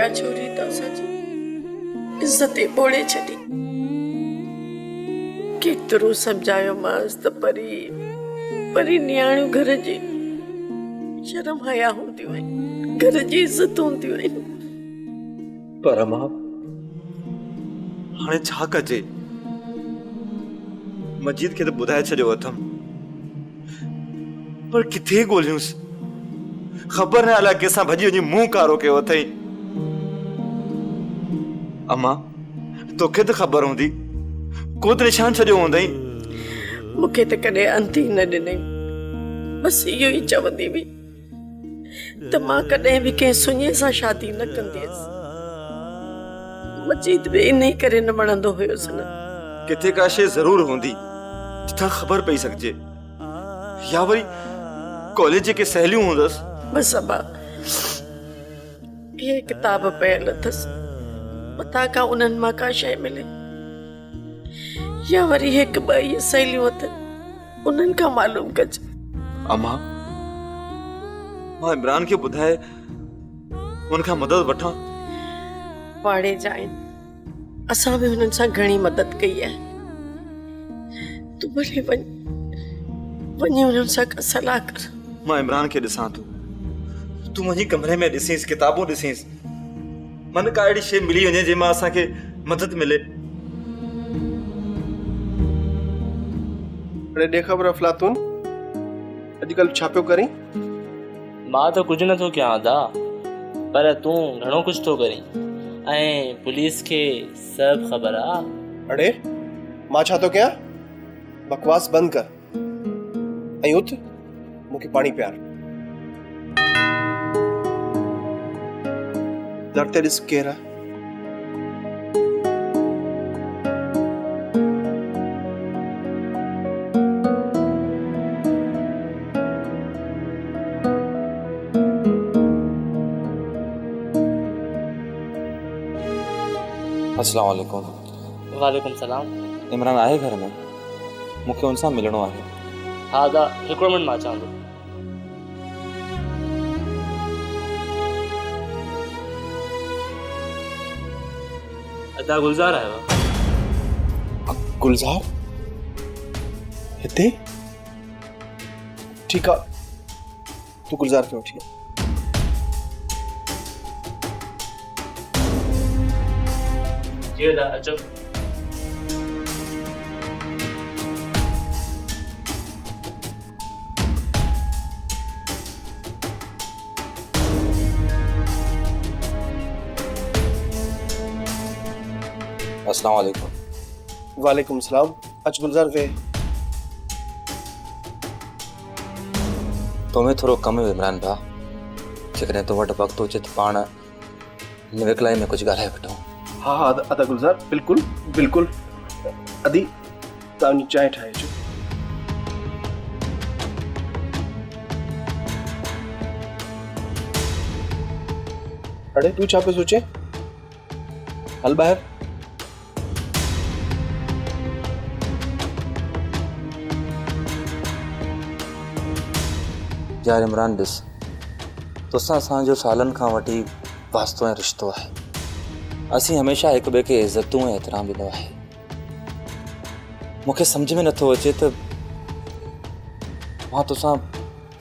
हया छोरी त असांजी इज्जत ॿोड़े छॾी। केतिरो सम्झायो मांसि त परी नियाणियूं घर जी शर्म हया हूंदियूं आहिनि, घर जी इज्जत हूंदियूं आहिनि। पर मां हाणे छा कजे? मजीद खे त ॿुधाए छॾियो अथमि, पर किथे ॻोल्हियूंसि? ख़बर न अलाए कंहिंसां भॼी वञी मुंहुं कारो कयो अथई। अम्मा, तोखे त ख़बर हूंदी, को त निशान छॾियो हूंदई। मूंखे त कॾहिं अंत ई न ॾिनई, बसि इहो ई चवंदी हुई त मां कॾहिं बि कंहिं सुञे सां शादी न कंदी हुअसि। मजीद बि इन करे न वणंदो हुयोसि न। किथे का शइ ज़रूर हूंदी जिथां ख़बर पई सघिजे, या वरी कॉलेज जेके सहेलियूं हूंदसि। बसि अबा, इहे किताब पियल अथसि, मथां खां उन्हनि मां का शइ मिले, या वरी हिकु ॿ इहे सहेलियूं अथनि, उन्हनि खां मालूम कजे। अम्मा, मां इमरान खे ॿुधाए उनखां मदद वठां। पाड़े जा आहिनि, असां बि हुननि सां घणी मदद कई आहे। तूं भले वञी हुननि सां सलाह कर। मां इमरान खे ॾिसां थो, तूं मुंहिंजे कमरे में ॾिसीस, किताबूं ॾिसीस, मन का अहिड़ी शइ मिली वञे जंहिंमां असांखे मदद मिले। ॾे ख़बर अफ़लातून, अॼुकल्ह छा पियो करीं? मां त कुझु नथो कयां अदा, पर तूं घणो कुझु थो करीं ऐं पुलिस खे सभु ख़बर आहे। अड़े मां छा थो कयां? बकवास बंदि कर ऐं उथ मूंखे पाणी पियार। दर ते ॾिस केरु आहे? अस्सलाम वालेकुम। वालेकुम सलाम। इमरान आहे घर में? मूंखे उनसां मिलणो आहे। हा अदा, हिकिड़ो मिंट मां अचां थो। अदा, गुलज़ार आयो आहे। गुलज़ार हिते? ठीकु आहे, तूं गुलज़ार खे वठी आ। जी अदा, अचो। अस्सलाम वालेकुम। वालेकुम सलाम। अच गुलज़ार वे। तोमें थोरो कमु हुयो इमरान भाउ, जेकॾहिं तो वटि वक़्तु हुजे त पाण निविकलाई में कुझु ॻाल्हाए वठूं। हाँ हाँ अदा गुलज़ार, बिल्कुल बिल्कुल। अदी तव्हांजी चांहि ठाहे अचो। अड़े तू छा पियो सोचे? हल ॿाहिरि। यार इमरान ॾिस, तोसां असांजो सालनि खां वठी वास्तो ऐं रिश्तो आहे। असीं हमेशह हिक ॿिए खे इज़तूं ऐं एतिराम ॾिनो आहे। मूंखे सम्झ में नथो अचे त मां तोसां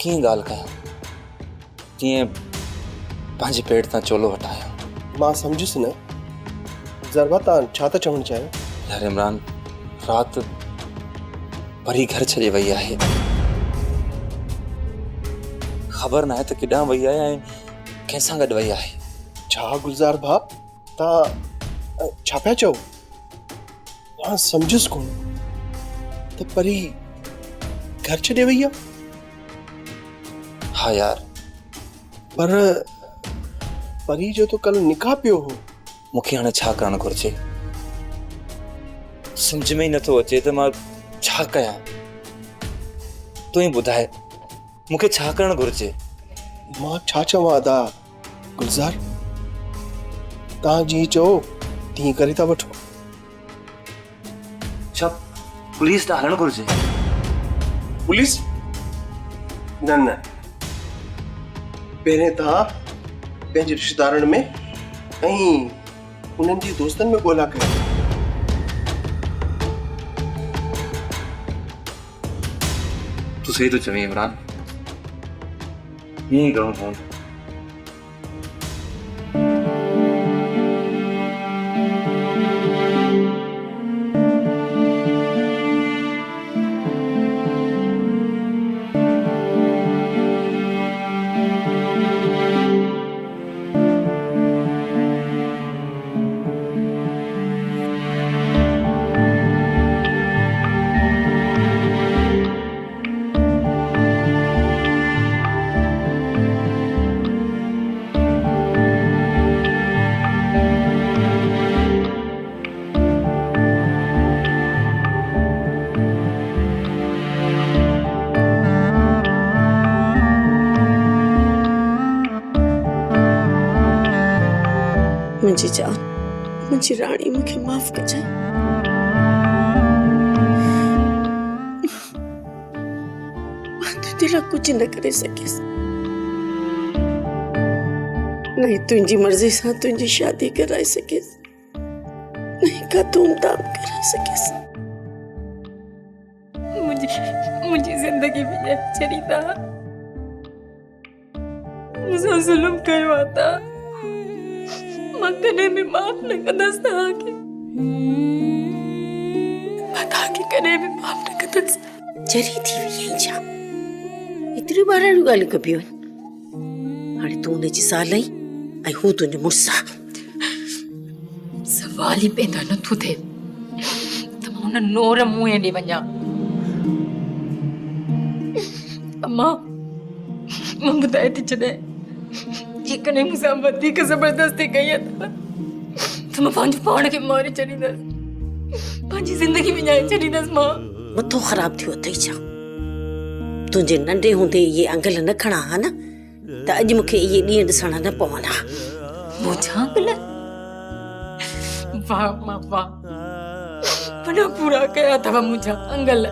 कीअं ॻाल्हि कयां, कीअं पंहिंजे पेट तां चोलो हटायां। मां सम्झुसि न। ज़रबा तव्हां छा था चवणु चाहियो? यार इमरान, राति परी घर छॾे वई आहे। ख़बर न आहे त केॾांहुं वई आहे ऐं कंहिंसां गॾु वई आहे। छा गुलज़ार भाउ, तव्हां छा पिया चओ? तव्हां सम्झुसि कोन त परी घर छॾे वई आहे? हा यार, पर परी जो तो कल निकाह पियो हो। मूंखे हाणे छा करणु घुरिजे? सम्झ में ई नथो अचे त मां छा कयां। तूं ई ॿुधाए, मूंखे छा करणु घुरिजे? मां छा चवां अदा? गुलज़ार, तव्हां जीअं चओ तीअं करे था वठो। छा पुलिस ॾांहुं हलणु घुरिजे? पुलिस? न न, पहिरें तव्हां पंहिंजे रिश्तेदारनि में कहीं उन्हनि जी दोस्तनि में ॻोल्हा कयो। तू सही तो चवी इमरान, यही करूँ फोन। मुझे जान, मुझे रानी मुझे माफ कर जाए। तेरा कुछ न करे सके, नहीं तुझी मर्जी से तुझी शादी कराए सके, नहीं का धूमधाम करा सके। मुझे जिंदगी में चरिता मुझे जुल्म करवाता कने भी माफ न कदस था के बता के कने भी माफ न कदस जरी थी यही जा इतनी बार गाली कभी हाणे तू ने जी साल आई आई हूं तुझे मुर्सा सवाल ही पैदा न थो थे त उन नोर मुंह ॾे वञा। अम्मा मां ॿुधाए थी छॾे जेकॾहिं मूंसां वधीक ज़बरदस्ती कई त मां पंहिंजो पाण खे मारे छॾींदसि, पंहिंजी ज़िंदगी विञाए छॾींदसि। मां मथो ख़राब थियो अथई छा? तुंहिंजे नंढे हूंदे इहे अंगल न खणा हा न त अॼु मूंखे इहे ॾींहं ॾिसण न पवंदा। मुझा अंगल वाह मां वाह वॾा पूरा कया अथव मुंहिंजा अंगल।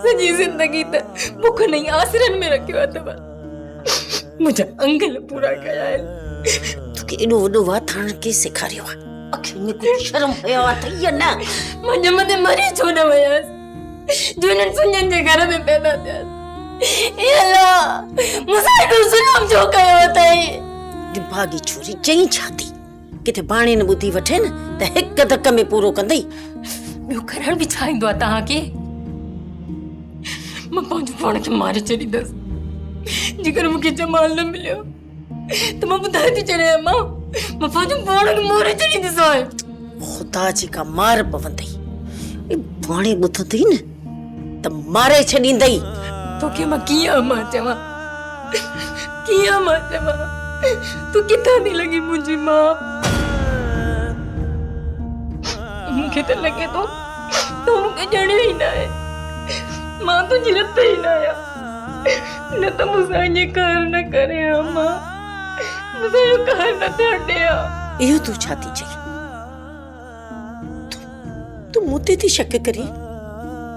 सॼी ज़िंदगी त बुख नहीं आसरनि में रखियो अथव, मुझे अंगल पूरा कया है। तोखे एॾो वॾो वाथाण के सेखारियो आहे? अखियुनि में कुझु शर्म हुयो अथई या न? मां ॼमंदे मरी छो न वयसि जो हिननि सुञनि जे घर में पैदा थियसि। ए अल्लाह मूंसां एॾो ज़ुल्म छो कयो अथई? दिमाग़ी छोरी चई छा थी? किथे बाणे न ॿुधी वठे न त हिकु धक में पूरो कंदई। ॿियो करण बि छा ईंदो आहे तव्हांखे? मां पंहिंजो पाण खे मारे छॾींदसि जेकर मूंखे जमाल न मिलियो त मां ॿुधाए थी छॾियां मां पंहिंजो पाण खे मारे छॾींदसि। खुदा जी का मार पवंदई, बाणे ॿुधंदई न त मारे छॾींदई। तोखे मां कीअं मां चवां, कीअं मां चवां? तू किथां थी लॻी मुंहिंजी मां? मूंखे त लॻे थो तूं मूंखे ॼणियो ई न आहे, मां तुंहिंजी रत ई न आहियां। न त मूंसां ईअं कर न करे हा मां, मूंसां इहो कर न थियण ॾे हा। इहो तूं छा थी चई? तूं मूं ते थी शक करी?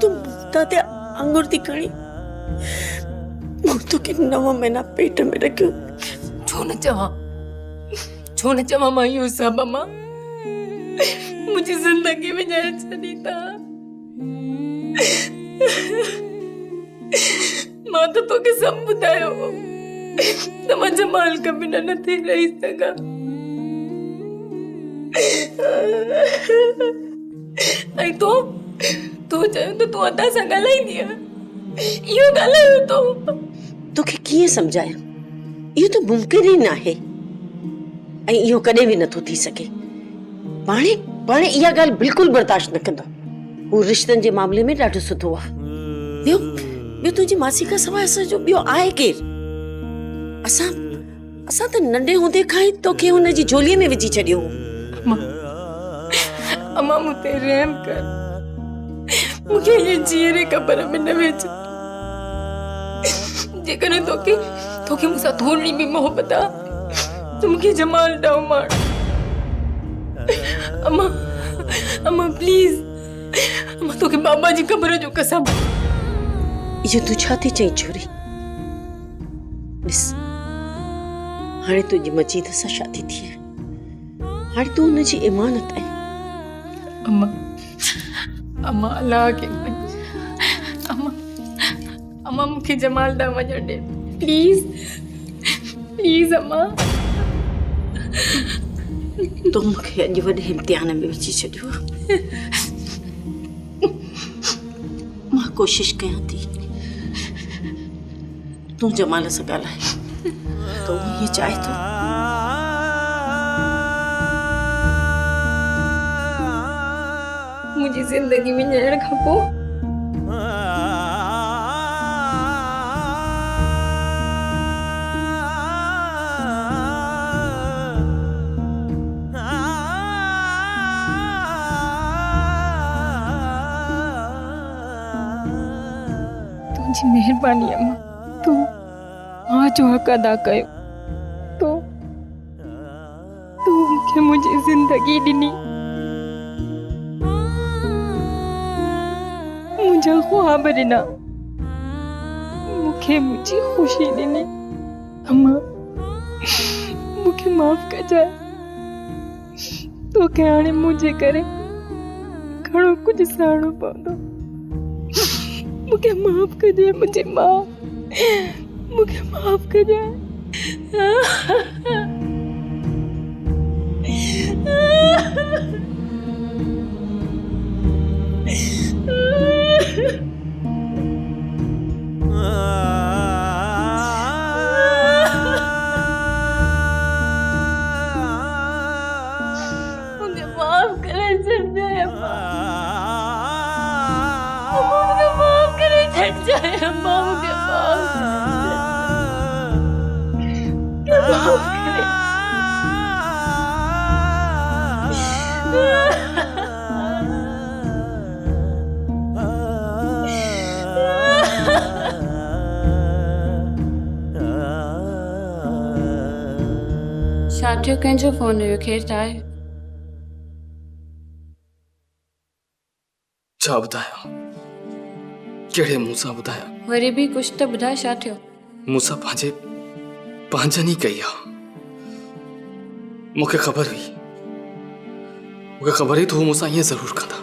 तूं मूं ते आंगुर थी खणी? मूं तोखे 9 महीना पेट में रखियो। छो न चवां मां इहो सभु? अम्मा मुंहिंजी ज़िंदगी विञाए छॾी था। मां त तोखे सभु ॿुधायो त मां जमाल खां बिना नथी रही सघां। ऐं तूं चयो त तूं अदा सां ॻाल्हाईंदीअ, इहो ॻाल्हायो तो? तोखे कीअं सम्झायां? इहो त मुमकिन ई न आहे ऐं इहो कॾहिं बि नथो थी सघे। पाणे इहा ॻाल्हि बिल्कुलु बर्दाश्त न कंदो। हू रिश्तनि जे मामले में ॾाढो सुठो आहे। ॿियो तुंहिंजी मासी खां सवाइ असांजो ॿियो आहे केरु? असां त नंढे हूंदे खां ई तोखे हुनजी झोलीअ में विझी छॾियो हो। अम्मा मूं ते रहम कर, मूंखे इहे जीअरे क़बर में न विझ। जेकॾहिं तोखे मूंसां थोरी बि मोहबत आहे त मूंखे जमाल ॾांहुं मार। अम्मा प्लीज, अम्मा तोखे बाबा जी क़बर जो कसम। इहो तूं छा थी चई छोरी? ॾिस हाणे तुंहिंजी मजीद सां शादी थी आहे, हाणे तूं हुनजी इमानत आहे। अम्मा अम्मा अल्लाह के अम्मा अम्मा मूंखे जमाल ॾांहुं वञणु ॾे प्लीज़ प्लीज़ अम्मा। तूं मूंखे अॼु वॾे इम्तिहान में विझी छॾियो आहे। मां कोशिश कयां थी तूं जमाल सां ॻाल्हाए, तूं हीअ चाहे थो। मुंहिंजी ज़िंदगी में ॼण खां पोइ तुंहिंजी महिरबानी अम्मा, तूं मां जो हक़ अदा कयो, तूं मूंखे मुंहिंजी ज़िंदगी ॾिनी, मुंहिंजा ख्वाब ॾिना, मूंखे मुंहिंजी ख़ुशी ॾिनी। अम्मा मूंखे माफ़ कजाए, तोखे हाणे मुंहिंजे करे घणो कुझु सहणो पवंदो। मूंखे माफ़ कजाए मुंहिंजी मां, मूंखे माफ़ कजाए। मुझे माफ करे छड़ जाए अम्मा, मुझे माफ करे छड़ जाए अम्मा, मुझे माफ करे। शाठियो कंहिंजो फोन हुयो, केरु त आहे? छा ॿुधायां, कहिड़े मुंहुं सां ॿुधायां? वरी बि कुझु त ॿुधाए, छा थियो? मूंसां पंहिंजनि ई कई आहे। मूंखे ख़बर हुई त हू मूंसां ईअं ज़रूरु कंदा।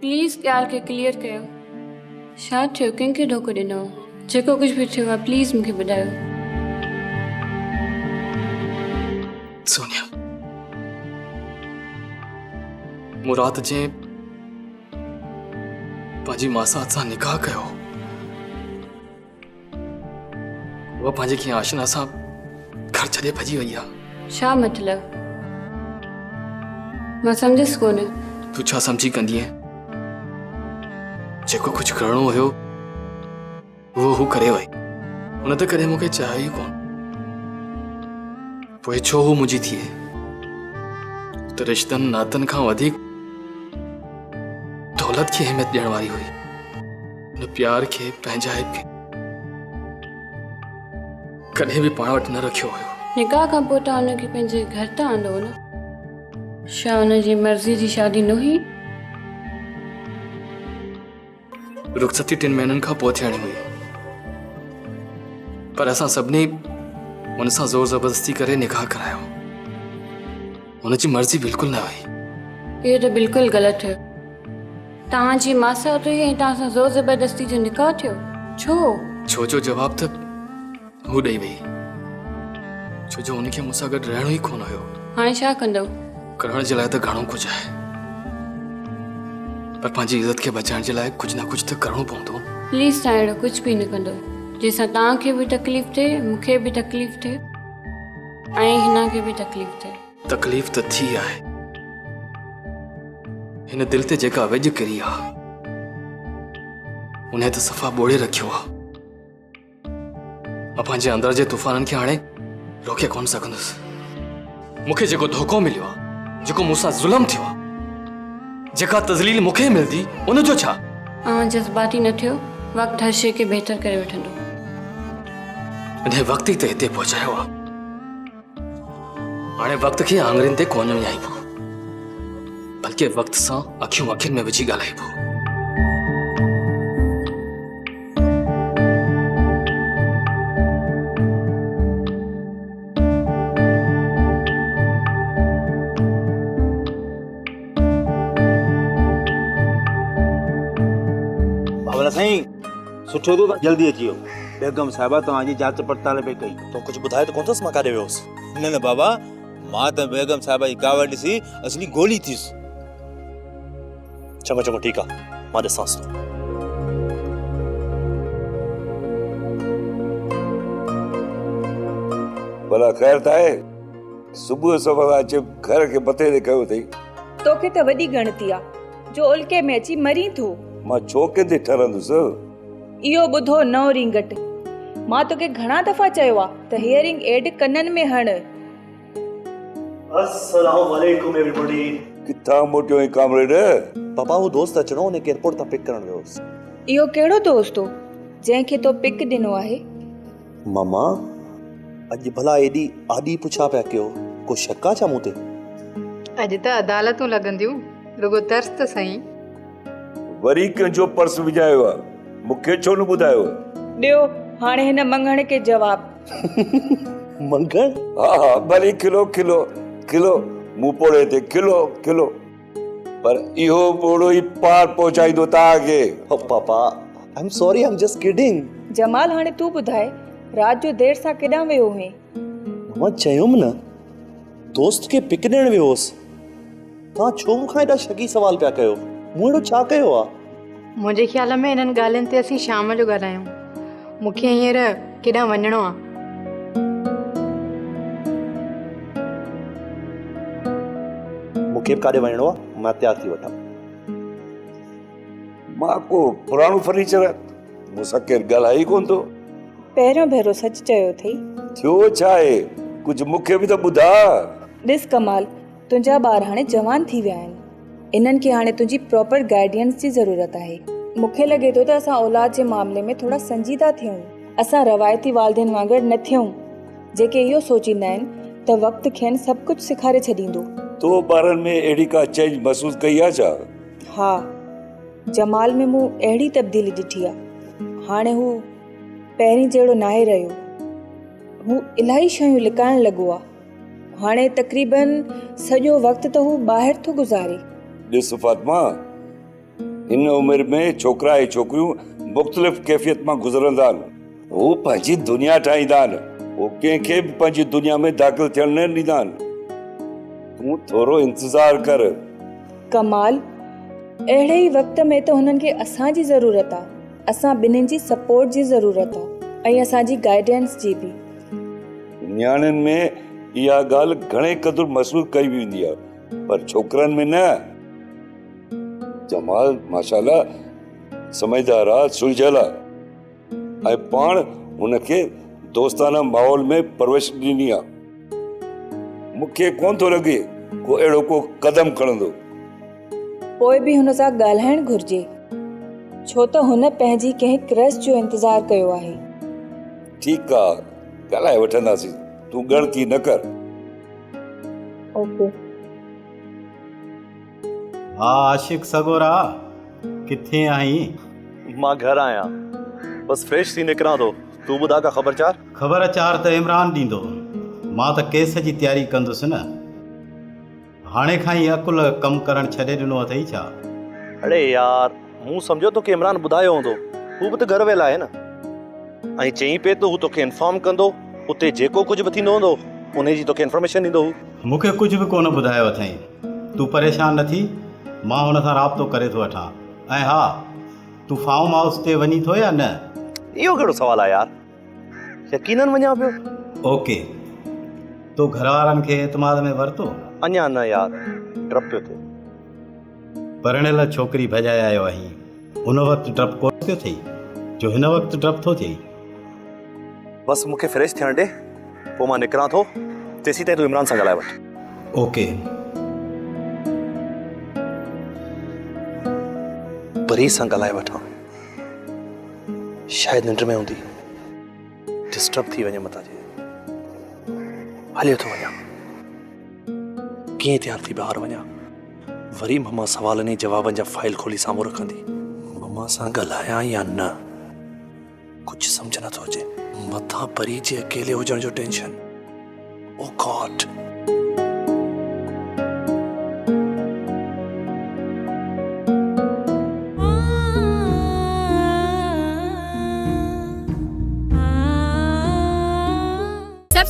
प्लीज़ ॻाल्हि खे क्लियर कयो, छा थियो? कंहिंखे धोखो ॾिनो? जेको कुझु बि थियो आहे प्लीज़ मूंखे ॿुधायो। सोनिया, मुराद जंहिं पंहिंजी मासात सां निकाह कयो, उहा पंहिंजे कंहिं आशना सां घर छॾे भॼी वई आहे। छा मतिलबु? मां सम्झसि कोन। तूं छा सम्झी कंदीअ? जेको कुझु करणो हुयो उहो हू करे वई। हुन त कॾहिं मूंखे चाहियो ई कोन, पोइ छो हू मुंहिंजी थिए? त रिश्तनि नातनि खां वधीक दौलत खे अहमियत ॾियण वारी हुई। हुन प्यार खे, पंहिंजाइप खे कॾहिं बि पाण वटि न रखियो हुयो। निकाह खां पोइ तव्हां हुनखे पंहिंजे घर त आंदो न? छा हुनजी मर्ज़ी जी शादी न हुई? रुखसती 3 महीननि खां पोइ थियणी हुई, पर असां सभिनी हुन सां ज़ोर ज़बरदस्ती करे निकाह करायो। हुनजी मर्ज़ी बिल्कुलु न हुई। इहो त बिल्कुलु ग़लति थियो। तव्हांजी मासात हुई ऐं तव्हां सां ज़ोर ज़बरदस्ती जो निकाह थियो? छो? छो जो जवाब त हू ॾेई वई, छो जो हुनखे मूंसां गॾु रहणो ई कोन हुयो। हाणे छा कंदव? करण जे लाइ त घणो कुझु आहे, पर पंहिंजी इज़त खे बचाइण जे लाइ कुझु न कुझु त करणो पवंदो। प्लीज़ तव्हां अहिड़ो कुझु बि न कंदो जंहिंसां तव्हांखे बि तकलीफ़ थिए, मूंखे बि तकलीफ़ थिए ऐं हिन खे बि तकलीफ़ थिए। तकलीफ़ त थी आहे, हिन दिलि ते जेका वेझ किरी आहे उन त सफ़ा ॿोड़े रखियो आहे। मां पंहिंजे अंदर जे तूफ़ाननि खे हाणे रोके कोन सघंदुसि। मूंखे जेको धोखो मिलियो आहे, जेको मूंसां ज़ुल्म थियो आहे, जेका तज़लील मूंखे मिलंदी, उनजो छा? जज़्बाती न थियो, वक़्तु हर शइ खे बहितर करे वठंदो। इन्हें वक़्त ई त हिते पहुचायो आहे। हाणे वक़्त खे आङुरियुनि ते कोन विञाइबो, बल्कि वक़्त सां अखियूं अखियुनि में विझी ॻाल्हाइबो। अवला साईं सुठो तो जल्दी अची वियो। बेगम साहिबा तव्हांजी जांच पड़ताल पे कई। तो कुछ ॿुधाए त कोन थोस मां काॾे वियोसि? न बाबा, मां त बेगम साहिबा जी कावड़ ॾिसी असली गोली थीस। चङो चङो ठीकु आहे, मां ॾिसांसि थो। भला ख़ैर त आहे? सुबुह सवेल अचे घर खे मथे ते कयो अथई। तोखे त वॾी गणती आहे जो उल्के में अची मरी थो। मां छो कंदे ठरंदुसि? इहो ॿुधो नओं रिंगट, मां तोखे घणा दफ़ा चयो आहे त हियरिंग एड कननि में हण। अस्सलाम वालेकुम एवरीबॉडी। किथां मोटियो ऐं कामरेड? पापा वो दोस्त अचणो, उनखे एयरपोर्ट तां पिक करण वियोसि। इहो कहिड़ो दोस्त हो जंहिंखे तो पिक ॾिनो आहे? मामा अॼु भला एॾी आॾी पुछा पिया कयो, को शक आहे छा मूं ते? अॼु त अदालतूं लॻंदियूं, रुगो तर्स त सही। वरी कंहिंजो पर्स विझायो आहे, मूंखे छो न ॿुधायो? ॾियो हाणे हिन मंगण के जवाब। मंगण? हा भली किलो किलो किलो मूं पोड़े ते किलो किलो, पर इहो ॿोड़ो ई पार पहुचाईंदो तव्हांखे। पापा I am sorry, I am just kidding. Jamal हाणे तू ॿुधाए रात जो देर सां केॾां वियो हुए? मां चयुमि न दोस्त खे पिक ॾियण वियो हुअसि। तव्हां छो मूंखां एॾा शकी सवाल पिया कयो? मूं अहिड़ो छा कयो आहे? मुंहिंजे ख़्याल में इन्हनि ॻाल्हियुनि ते असीं शाम जो ॻाल्हायूं। मूंखे हींअर केॾां वञिणो आहे। मूंखे बि काॾे वञिणो आहे, मां तयारु थी वठां। मां को पुराणो फर्नीचर मूंसां केरु ॻाल्हाए ई कोन थो। पहिरियों भेरो सच चयो अथई। थियो छा आहे, कुझु मूंखे बि त ॿुधा। ॾिस कमाल, तुंहिंजा ॿार हाणे जवान थी विया आहिनि, इन्हनि खे हाणे तुंहिंजी प्रॉपर गाइडेंस जी ज़रूरत आहे। मूंखे लॻे थो त असां औलाद जे मामले में थोरा संजीदा थियूं। असां रवायती वालदेन वांगुरु न थियूं जेके इहो सोचींदा आहिनि त वक़्तु खेनि सभु कुझु सेखारे छॾींदो। तो ॿारनि में अहिड़ी का चेंज महसूस कई आहे छा? हा, जमाल में मूं अहिड़ी तब्दीली ॾिठी आहे। हाणे हू पहिरीं जहिड़ो नाहे रहियो। हू इलाही शयूं लिकाइण लॻो आहे। हाणे तक़रीबन सॼो वक़्तु त हू ॿाहिरि थो गुज़ारे। ॾिस फातिमा, हिन उमिरि में छोकिरा ऐं छोकिरियूं मुख़्तलिफ़ कैफ़ियत मां गुज़रंदा आहिनि। हू पंहिंजी दुनिया ठाहींदा आहिनि, हू कंहिंखे बि पंहिंजी दुनिया में दाख़िल थियण न ॾींदा आहिनि। तूं थोरो इंतज़ार कर। कमाल, अहिड़े ई वक़्त में त हुननि खे असांजी ज़रूरत आहे। असां ॿिन्हिनि जी सपोर्ट जी ज़रूरत आहे ऐं असांजी गाइडेंस जी बि। न्याणियुनि में इहा ॻाल्हि घणे क़दुरु महसूस कई वेंदी आहे, पर छोकिरनि में न। जमाल माशाल्लाह समझदार आहे, सुलझियल आहे ऐं पाण हुनखे दोस्ताना माहौल में परवरिश ॾिनी आहे। मूंखे कोन थो लॻे को अहिड़ो को कदम खणंदो। पोइ बि हुन सां ॻाल्हाइणु घुर्जे, छो त हुन पंहिंजी कंहिं क्रश जो इंतज़ारु कयो आहे। ठीकु आहे, ॻाल्हाए वठंदासीं, तूं ॻणती न कर। ओके। हा आशिक सगोरा, किथे आहीं? मां घर आहियां, बस फ्रेश थी निकिरां थो। तूं ॿुधा का ख़बरचार? ख़बरचार त इमरान ॾींदो, मां त केस जी तयारी कंदुसि न। हाणे खां ई अकुल कमु करणु छॾे ॾिनो अथई छा? अड़े यार, मूं सम्झो तो कि इमरान ॿुधायो हूंदो। हू बि त घर वेला आहे न, ऐं चई पे तो हू तोखे इन्फॉर्म कंदो। उते जेको कुझु बि थींदो हूंदो उन जी तोखे इन्फॉर्मेशन ॾींदो। मूंखे कुझु बि कोन ॿुधायो अथई। तूं परेशान न थी, मां हुन सां राब्तो करे थो वठां। ऐं हा, तूं फार्म हाउस ते वञी थो या न? इहो कहिड़ो सवाल आहे यार, यकीनन वञा पियो। ओके, तो घर वारनि खे एतमाद में वरितो? अञा न यार, डप पियो थिए। परिणियल छोकिरी भॼाए आयो आहीं, उन वक़्तु डप कोन पियो थिए जो हिन वक़्तु डप थो थिए। बस मूंखे फ्रेश थियण ॾे, पोइ मां निकिरां थो। तेसीं ताईं तूं इमरान सां ॻाल्हाए वठ। ओके। परी सां ॻाल्हाए वठां, शायदि निंड में हूंदी, डिस्टर्ब थी वञे मथां जे। हलियो थो वञा, कीअं तयारु थी ॿाहिरि वञा? वरी मम्मा सवालनि जी जवाबनि जा फाइल खोली साम्हूं रखंदी। मम्मा सां ॻाल्हायां या न, कुझु सम्झ नथो अचे। मथां परी जे अकेले हुजण जो टेंशन। ओ गॉड।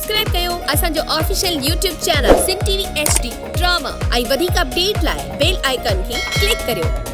सब्सक्राइब कयो असांजो ऑफिशियल यूट्यूब चैनल सिन टीवी HD ड्रामा ऐं वधीक अपडेट लाइ बेल आइकन खे क्लिक करियो।